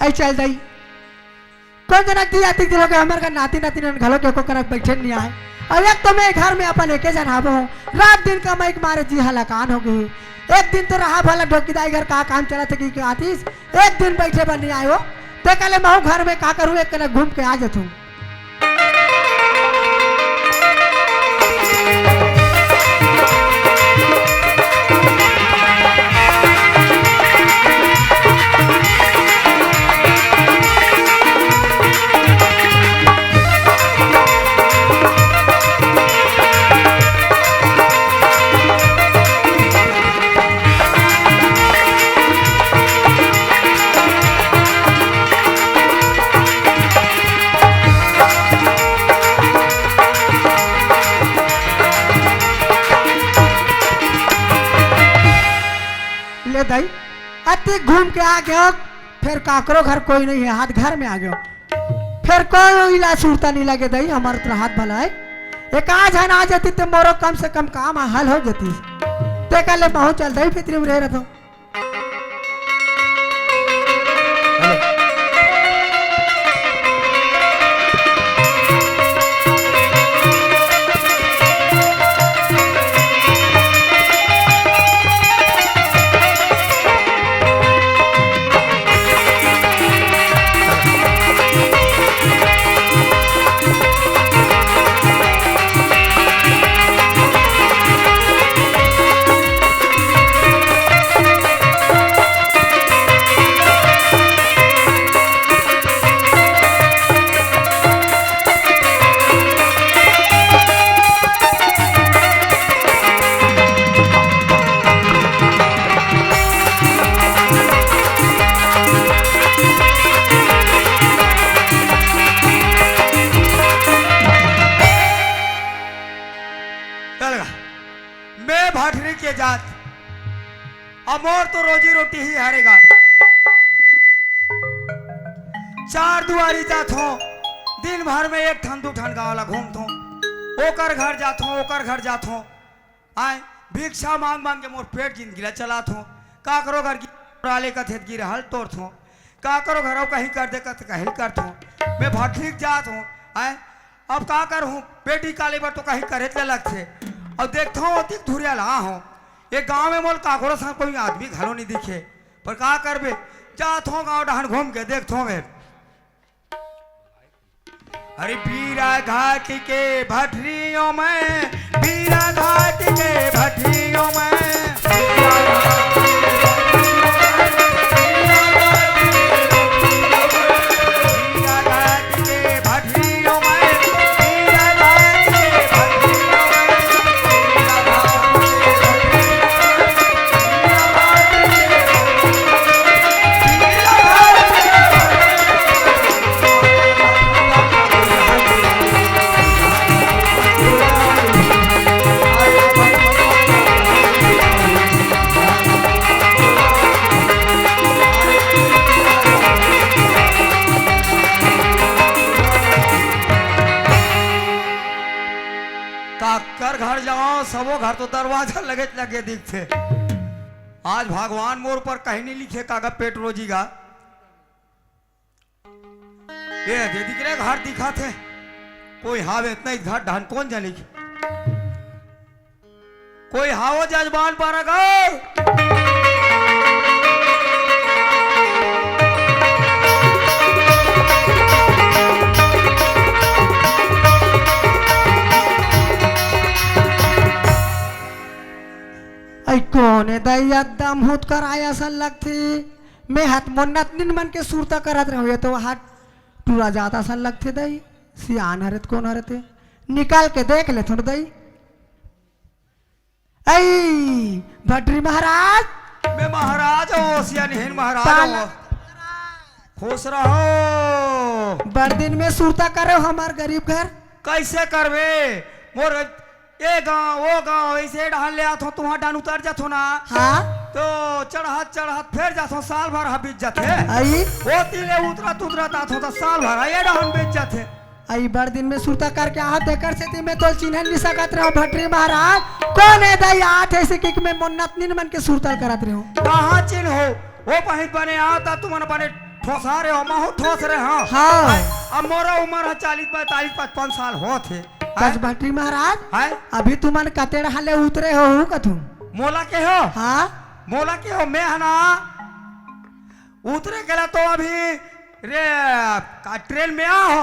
आई चल दई कौन जनक दी आती दिलो के हमर का नाती नाती नन घलो के को करक बैठे नहीं आए और एक तो मैं घर में अपन एके जन आबो रात दिन का माइक मारे जी हलाकान हो गई एक दिन तो रहा भला ढोकीदाई घर का काम चला थे कि आतीस एक दिन बैठे बन नहीं आयो ते कले मैं घर में का करूं एक कने घूम के आ जातू दई अति घूम के आ गयो फिर काकरो घर कोई नहीं है हाथ घर में आ गयो फिर कोई इलाज सुरता नहीं लगे दई हमारे तो हाथ भला है एक आज है ना आ जाती तो मोरो कम से कम काम हल हो जाती ते कल बहुत चल दई फितरी में रह रहा था अमोर तो रोजी रोटी ही हारेगा चार दुआरी जात हो दिन भर में एक ठन दू ठन गाँव घूमत हो ओकर घर जात हो ओकर घर जात हो आए भिक्षा मांग मांग के मोर पेट जिंदगी चलात हो का करो घर की कथे गिर हल तोड़त हो का करो घर कहीं कर दे कहीं करत हो मैं भटरिक जात हूँ आए अब का करूँ बेटी काले बार तो कहीं करे लगते और देखता हूँ अधिक धुरिया ला हो ये गांव में मोल काकोड़ो सा कोई आदमी घरों नहीं दिखे पर का करबे जात हो गांव डहन घूम के देखत हो मैं अरे बीरा घाट के भटरियों में बीरा घाट के भटरियों में घर जाओ सबो घर तो दरवाजा लगे दिखते आज भगवान मोर पर कहीं नहीं लिखे कागा पेट रोजी का ये दे दिख रहे घर दिखा थे कोई हावे इतना ही घर ढान कौन जाने कोई हावो जजमान पर गए कौन है दैया दम हुत कर आया सन लगती मैं हाथ मोन्नत निन मन के सुरता करत रहो तो हाथ टूरा जाता सन लगते दई सियान हरत कौन हरते निकाल के देख ले थोड़ा दई ऐ भटरी महाराज मैं महाराज हो सियान हिन महाराज हो खुश रहो बड़ दिन में सुरता करो हमार गरीब घर कैसे करवे मोर ये गाँव वो गाँव ऐसे डाल ले आत हो तुम्हारा डान उतर जात हो ना हाँ तो चढ़ात फिर जात हो साल भर बीत जाते आई वो तीले उतरत आत हो तो साल भर ये डान बीत जाते आई बड़ दिन में सुरता करके आत देकर से ती मैं तो चिन्ह नहीं सकत रहो भटरी महाराज कौन है दई आत ऐसे कि मैं मुन्नत निन मन के सुरता करत रहो कहाँ चिन्ह हो वो पहित बने आता तुमने बने ठोसा रे हो महू ठोस रे हाँ हाँ। अब मोरा उम्र है 40-45-55 साल होते कस भट्टी महाराज है अभी तुमन कतेड़ हाले उतरे हो कथू मोला के हो हाँ मोला के हो मैं है ना उतरे गला तो अभी रे ट्रेन में आओ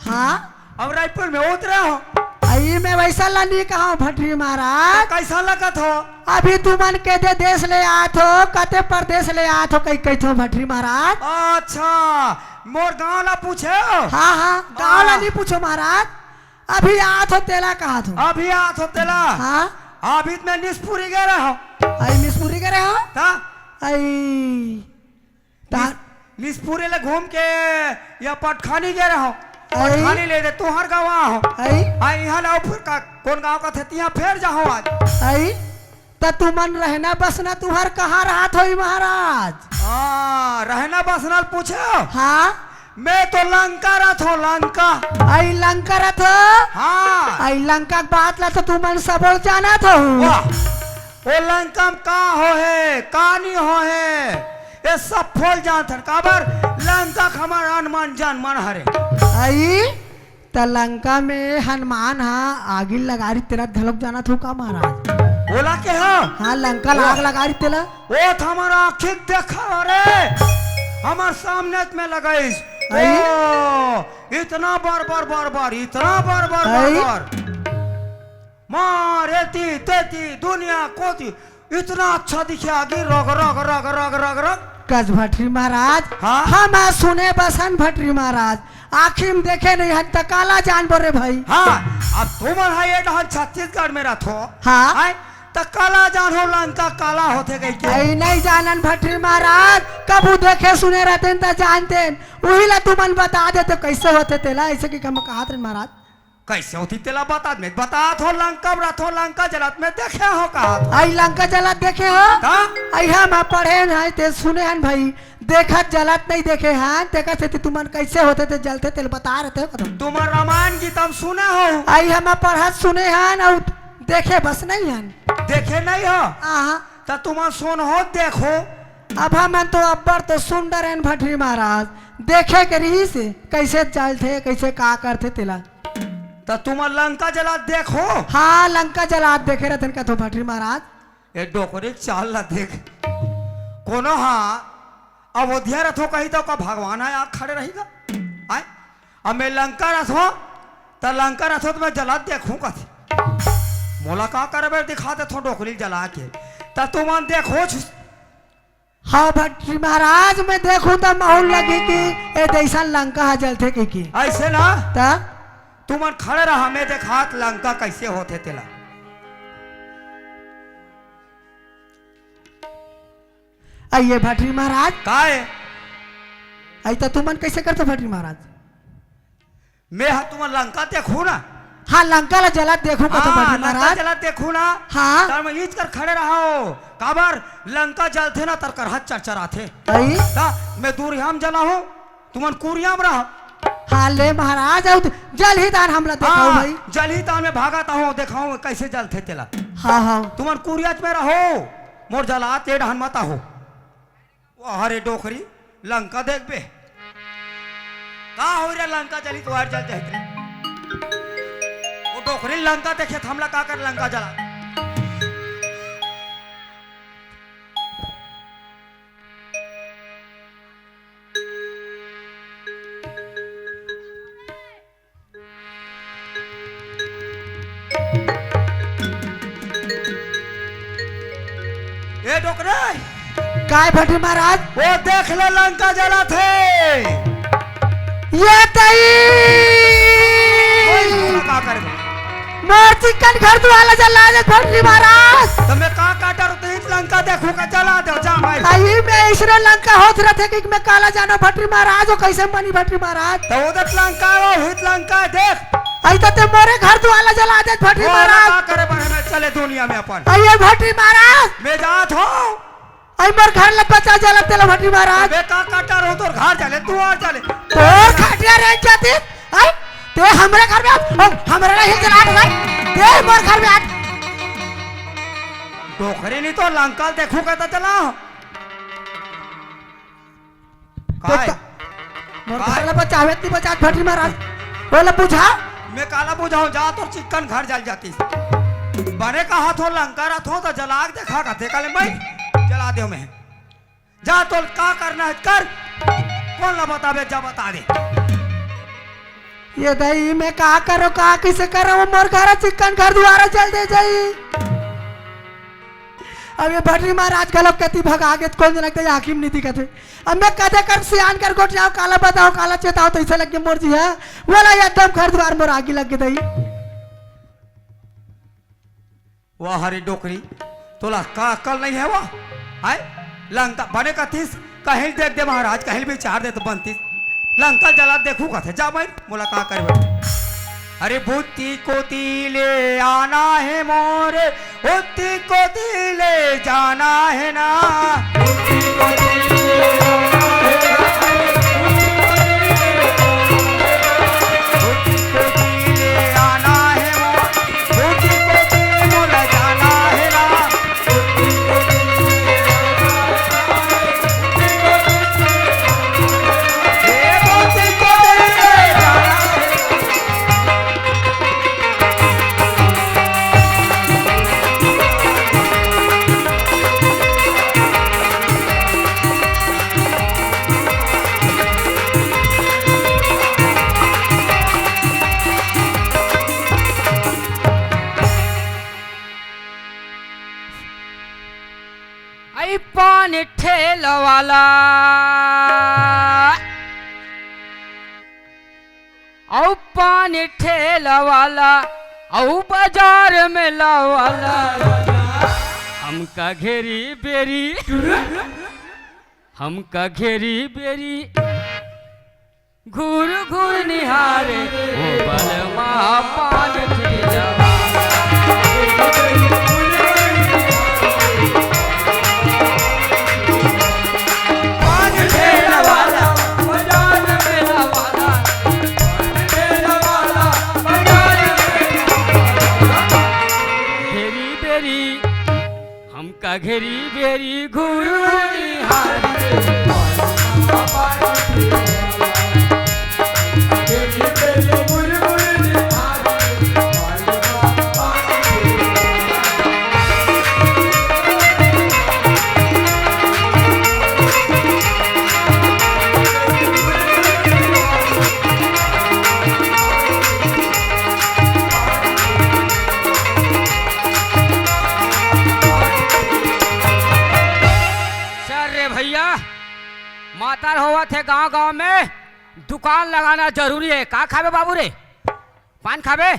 हाँ अब रायपुर में उतरे हो आई मैं वैसा लानी कहा भट्टी महाराज कैसा लगत हो अभी तुमन के दे देश ले आत हो कते प्रदेश ले आत हो कई कई थो भट्टी महाराज अच्छा मोर गाँव ला पूछे हो हाँ हाँ गाँव ला नहीं पूछो महाराज अभी आत हो तेला कहा थो अभी आत हो तेला हाँ अभी मैं निष्पुरी गए रहो आई मिसपुरी करे हो ता आई निष्पुरी ले घूम के या पटखानी गए रहो आई? पटखानी ले दे तुहर गाँव हो आई आई यहाँ लाओ फिर का कौन गाँव का थे तिहाँ फिर जाओ आज आई त तुमन रहना बसना तुहर कहाँ रहा थो महाराज हाँ रहना बसना पूछे हो हाँ मैं तो लंका रहा था लंका आई लंका रहा थो हाँ आई लंका के बात ला तो तुमन सब जाना थो वाह वो लंका में का हो है कहानी हो है ये सब फूल जानते काबर लंका हमार हनुमान जान मन हरे आई त लंका में हनुमान हाँ आगिल लगारी तेरा धलक जाना थो का महाराज बोला के हो हाँ लंका लाग लगारी तेला वो तो हमारा आँखिक देखा रे हमार सामने में लगाइस ओ इतना बार इतना बार मार एती तेती दुनिया कोती इतना अच्छा दिखे आगे रग रग रग रग रग रग कस भट्टी महाराज हाँ? हम सुने बसन भट्टी महाराज आखिर में देखे नहीं हन त काला जानवर रे भाई हाँ अब तुम ये डहल छत्तीसगढ़ में रथो हाँ है त काला जान हो लंका काला होते गई के आई नहीं जानन भट्टी महाराज कबू देखे सुने रहते त जानते वही ला तुमन बता देते कैसे होते तेला ऐसे की कम कहा थे महाराज कैसे होती तेला बता हो लंका रथो लंका जलत में देखे हो कहा आई लंका जलत देखे हो आई हम पढ़े हैं ते सुने हैं भाई देखत जलत नहीं देखे हैं देखा थे तुमन कैसे होते थे जलते तेल बता रहे थे तुम रामायण गीत हम सुने हो आई हम पढ़त सुने हैं और देखे बस नहीं हैं देखे नहीं हो हाँ तो तुम सुन हो देखो अब हम तो अब्बर तो सुंदर हैं भट्टी महाराज देखे के रही से कैसे चलते कैसे का करते तेला तो तुम लंका जला देखो हाँ लंका जला देखे रहते का तो भट्टी महाराज ये डोकरी चाल ला देख कोनो हाँ अयोध्या रथो कही तो का भगवान है आग खड़े रहेगा आए अब मैं लंका रथो तो लंका रथो तो मैं जला देखूं कथी मोला का करबे दिखा दे थो डोकरी जला के तो तुम देखो हाँ भट्टी महाराज मैं देखूं तो माहौल लगी कि ए जैसा लंका जलते की ऐसे ना ता तुम खड़े रहा मैं देखात लंका कैसे होते तेला आइए भट्टी महाराज का है आई तो तुमन कैसे करते भट्टी महाराज मैं तुम लंका देखू ना हाँ लंका ला जला देखो का तो भट्टी लंका महाराज जला देखू ना हाँ तर मैं इच कर खड़े रहो काबर लंका जलते ना तर कर हाथ चरचराथे आई ता मैं दूर हम जला हूँ तुमन कुरियाम रह हाँ ले महाराज आओ जल ही दान हमला देखाओ भाई जल ही तान में भागाता हूँ देखाऊं कैसे जलते तेला हाँ हाँ तुमन कुरियाच में रहो मोर जला ते ढहन मता हो अरे डोकरी लंका देख बे का हो रे लंका जली तो जल जाते वो डोकरी लंका देखे हमला का कर लंका जला ए डोकरे काय भट्टी महाराज वो देख ले लंका जला थे ये तई का कर मोर चिकन घर वाला जला दे भट्टी महाराज तो मैं का काटर तो इस लंका देखू का जला दे जा भाई आई में इसरे लंका होत रहे कि मैं काला जानो भट्टी महाराज हो कैसे बनी भट्टी महाराज तो उधर लंका वो हित लंका देख आई तो ते मोरे घर वाला जला दे भट्टी महाराज का करे बने में चले दुनिया में अपन आई भट्टी महाराज मैं जात हो आई मोर घर ला बचा जला तेला भट्टी महाराज बे का काटर हो तो घर चले तू और चले तोर खाटिया रे जाती आई ते हमरे घर में आ हमरे नहीं जला भाई ते मोर घर में आ डोकरी नहीं तो लंका देखू कहता चला तो मोर काय? घरला बचावे नहीं बचात भटरी महाराज बोला बुझा मैं काला बुझाऊं जा तो चिकन घर जल जाती बने का हाथ हो लंका रथ हो तो जला के देखा कहते काले भाई जला दे मैं जा तो का करना है कर कौन ना बतावे जा बता दे ये दही मैं कहा करो कहा किसे करो वो मोर घर चिकन घर द्वारा चल दे जाई अब ये भटरी महाराज का लोग कहती भगा आगे कौन जना के हाकिम नहीं दिखते अब मैं कदे कर सियान कर गोट जाओ काला बताओ काला चेताओ तो ऐसा लग के मोर जी है बोला एकदम घर द्वार मोर आगे लग के दही वह हरी डोकरी तोला का अकल नहीं है वो है लंका बने का तीस कहीं देख दे महाराज कहीं भी चार दे तो बनती लंका जला देखू का थे जा भाई बोला का कर अरे बुद्धि को दिले आना है मोरे बुद्धि को दिले जाना है ना बुद्धि को दिले आना है मोरे बुद्धि को दिले जाना है ना बुद्धि को दिले जाना है आई पान ठेल वाला औ पान ठेल वाला औ बाजार में लावाला हमका घेरी बेरी हमका घेरी बेरी घूर घूर निहारे ओ बलमा पान ठेला हमका घेरी बेरी घूर मातार होवा थे गांव गांव में दुकान लगाना जरूरी है का खाबे बाबू रे पान खाबे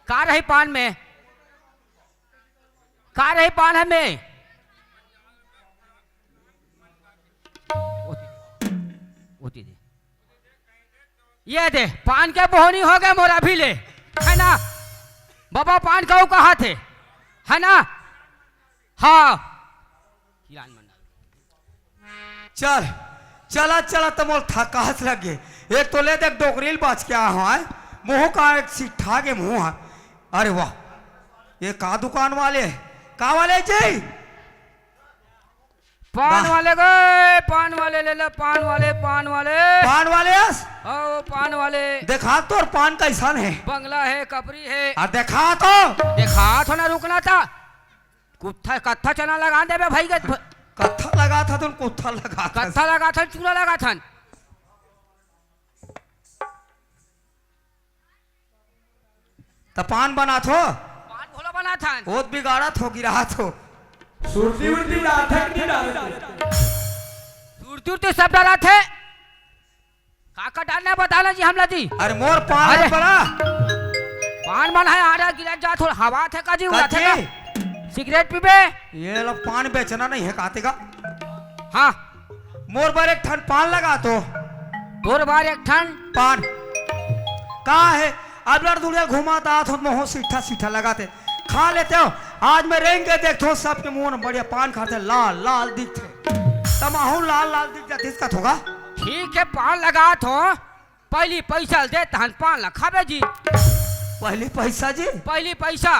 का रही पान में का रही पान है में ओती दे ये दे पान के बोहनी हो गए मोरा भी ले है ना बाबा पान खाओ कहा थे है ना हाँ चल चला चला तो मोल थकास लगे एक तो ले देख डोकरील बाज के आ है मुंह का एक सिठा के मुंह है अरे वाह ये का दुकान वाले का वाले जी पान वाले गए पान वाले ले ले पान वाले पान वाले ओ पान वाले देखा तो और पान कैसन है बंगला है कपरी है और देखा तो ना रुकना था कुत्था कत्था चना लगा दे बे भाई के कत्था लगा था तो कुत्था लगा था कत्था लगा था चूना लगा था तो पान बना थो पान भोला बना था बहुत बिगाड़ा थो गिरा थो सुरती उड़ती डाल था कि नहीं डाल सुरती उड़ती सब डाला थे काका डालना बताना जी हमला जी अरे मोर पान है बड़ा पान बना है आरा गिरा जा थोड़ा हवा थे का जी उड़ा थे का सिगरेट पीबे ये लोग पान बेचना नहीं है काते का हाँ मोर पर एक ठन पान लगा तो तोर बार एक ठन पान कहा है अब लड़ दुनिया घुमाता तो मोह सीठा सीठा लगाते खा लेते हो आज मैं रेंग के देखते हो सबके मुंह में बढ़िया पान खाते लाल लाल दिखते तमाहू लाल लाल दिख जाते इसका होगा ठीक है पान लगा तो पहली पैसा दे तहन पान लखाबे जी पहली पैसा जी पहली पैसा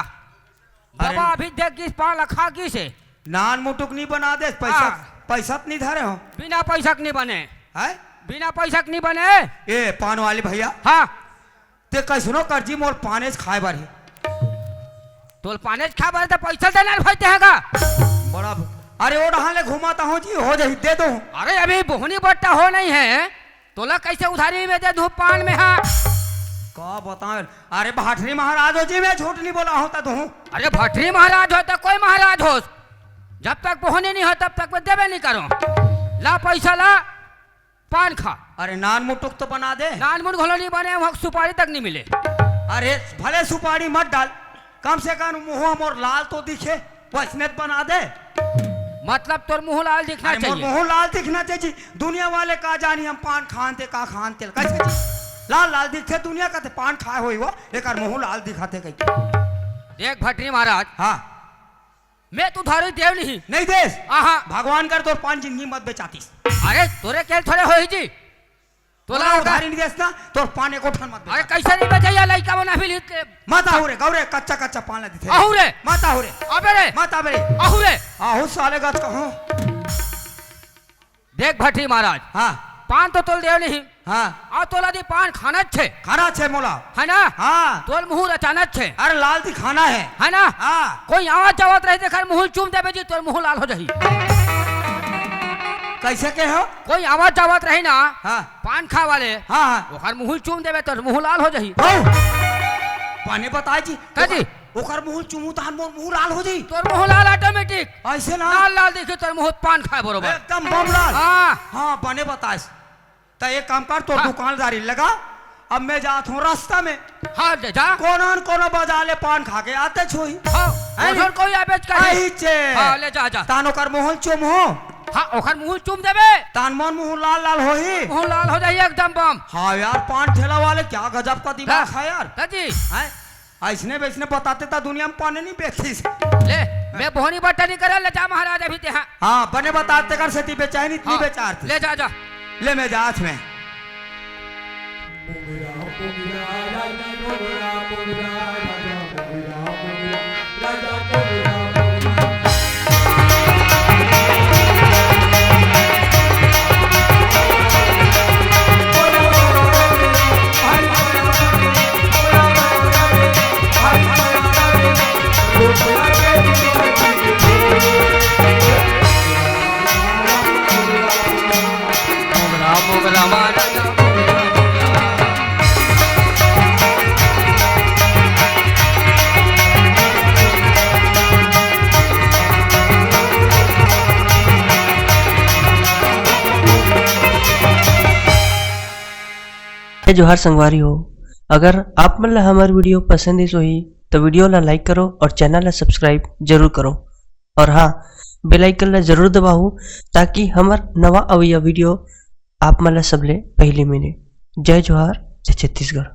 बाबा अभी देख किस पान लखा किस है नान मुटुक नहीं बना दे पैसा पैसा नहीं धरे हो बिना पैसा के नहीं बने है बिना पैसा के नहीं बने। ए पान वाले भैया हाँ ते कैसनो कर जी मोर पानेज खाए बार है तोल पाने खा बारे तो पैसा देना भाईते हैगा। बड़ा अरे वो डहाले घुमाता हूँ जी हो जाए दे दो। अरे अभी बोहनी बट्टा हो नहीं है तोला कैसे उधारी में दे दूं पान में। हाँ का बताओ अरे भाटरी महाराज हो जी मैं झूठ नहीं बोला होता तो हूँ। अरे भटरी महाराज हो तो कोई महाराज हो जब तक बोहनी नहीं हो तब तक मैं देवे नहीं करो। ला पैसा ला पान खा। अरे नान मुटुक तो बना दे। नान मुट घोलो नहीं बने वहाँ सुपारी तक नहीं मिले। अरे भले सुपारी मत डाल कम से कम मुँह मोर लाल तो दिखे वैसने बना दे। मतलब तोर मुंह लाल दिखना अरे मोर चाहिए। मुँह लाल दिखना चाहिए दुनिया वाले का जानी हम पान खानते का खानते कैसे जी? लाल लाल दिखते दुनिया का पान खाए हुई वो एक मुँह लाल दिखाते कहीं। देख भटरी महाराज हाँ मैं तू धारी देव नहीं देश आहा भगवान कर तोर पान जिंदगी मत बेचातीस। अरे तोरे खेल थोड़े हो ही जी तोला उधारी नहीं देसना तोर पाने को ठन मत अरे बेचा। कैसे नहीं बचाइया लड़का बना भी लेते मत आहुरे गौरे कच्चा कच्चा पान ला दिथे आहू रे मत आहुरे अबे रे मत आबे आहू रे। आहू साले गत कहूँ। देख भटरी महाराज हाँ पान तो तोल देव नहीं हाँ आ तोला दी पान खाना छे खाना छे मोला है ना। हाँ तोल मुंह अचानक छे अरे लाल दी खाना है ना। हाँ कोई आवाज जावत रहे देखा मुंह चूम देवे जी तोर मुंह लाल हो जाही। कैसे के हो। कोई आवाज जावत रही ना हाँ पान खा वाले हाँ हाँ ओकर मुंह चूम देवे तोर मुंह लाल हो जाही। पाने बताए जी का जी ओकर मुंह चुमू तहन मोर मुंह लाल हो जाई। तोर मुंह लाल ऑटोमेटिक ऐसे ना लाल लाल दिखे तोर मुंह पान खाए बरोबर एकदम बम लाल। हाँ हाँ बने बताए तो एक काम कर तो हाँ। दुकानदारी लगा अब मैं जात हूँ रास्ता में हाँ जा जा कोनो बाजार ले पान खा के आते छोई हाँ है उधर कोई आबेज कहे आई चे हाँ ले जा जा तानो कर मुंह चुम हो हाँ ओकर मुंह चूम देवे तान मन मुंह लाल लाल हो ही। मुंह लाल हो जाही एकदम बम। हाँ यार पान ठेला वाले क्या गजब का दिमाग है यार। का जी हैं ऐसने वैसने बताते था दुनिया में पाने नहीं बेचती। ले मैं बोहनी बट्टा नहीं करे ले जा महाराज अभी ते। हाँ हाँ बने बताते कर सेती बेचाई नहीं इतनी हाँ, बेचारती ले जा जा ले मैं जात में जोहार संगवारी हो अगर आप मन ला हमार वीडियो पसंद है सोही तो वीडियो ला लाइक करो और चैनल ला सब्सक्राइब जरूर करो और हाँ बेल आइकन ला जरूर दबाओ ताकि हमार नवा अवैया वीडियो आप मन ला सबले पहले मिले। जय जोहार जय छत्तीसगढ़।